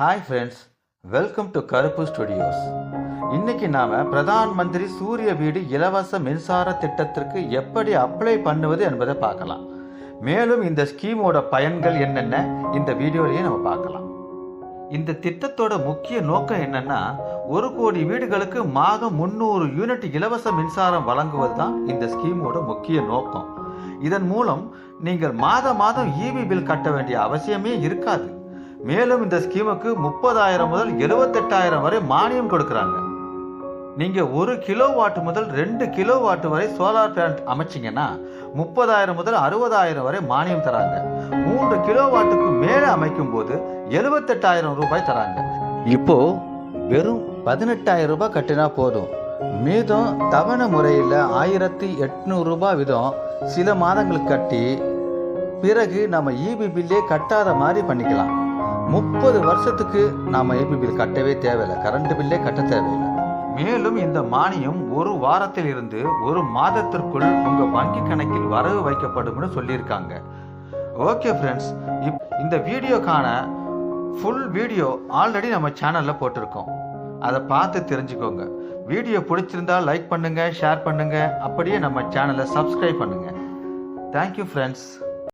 Hi friends, welcome to கருப்பு studios. இன்னைக்கு நாம பிரதான் மந்திரி சூரிய வீடு இலவச மின்சார திட்டத்திற்கு எப்படி அப்ளை பண்ணுவது என்பதை பார்க்கலாம். மேலும் இந்த ஸ்கீமோட பயன்கள் என்னென்ன இந்த வீடியோலையே நம்ம பார்க்கலாம். இந்த திட்டத்தோட முக்கிய நோக்கம் என்னன்னா, 1 கோடி வீடுகளுக்கு மாதம் 300 யூனிட் இலவச மின்சாரம் வழங்குவது தான் இந்த ஸ்கீமோட முக்கிய நோக்கம். இதன் மூலம் நீங்கள் மாதம் ஈபி பில் கட்ட வேண்டிய அவசியமே இருக்காது. மேலும் இந்த ஸ்கீமுக்கு 30,000 முதல் 78,000 வரை மானியம் கொடுக்கறாங்க. நீங்க 1 கிலோவாட் முதல் 2 கிலோவாட் வரை சோலார் பேனல் அமைச்சிங்கன்னா 30,000 முதல் 60,000 வரை மானியம் தராங்க. 3 கிலோவாட்டுக்கு மேல அமைக்கும் போது 78,000 ரூபாய் தராங்க. இப்போ வெறும் 18,000 ரூபாய் கட்டினா போதும். மீதம் தவணை முறையில் 1,800 ரூபாய் வீதம் சில மாதங்களுக்கு கட்டி பிறகு நம்ம இபி பில்லே கட்டாத மாதிரி பண்ணிக்கலாம். 30 வருஷத்துக்கு நாம இபி பில் கட்டவே தேவையில்லை, கரண்ட் பில்லே கட்ட தேவையில்லை. மேலும் இந்த மானியம் 1 வாரத்தில் இருந்து 1 மாதத்திற்குள் உங்க வங்கி கணக்கில் வரவு வைக்கப்படும் சொல்லியிருக்காங்க. ஓகே ஃப்ரெண்ட்ஸ், இந்த வீடியோக்கான ஃபுல் வீடியோ ஆல்ரெடி நம்ம சேனல்ல போட்டிருக்கோம். அதை பார்த்து தெரிஞ்சுக்கோங்க. வீடியோ பிடிச்சிருந்தா லைக் பண்ணுங்க, ஷேர் பண்ணுங்க, அப்படியே நம்ம சேனலை சப்ஸ்கிரைப் பண்ணுங்க. Thank you friends.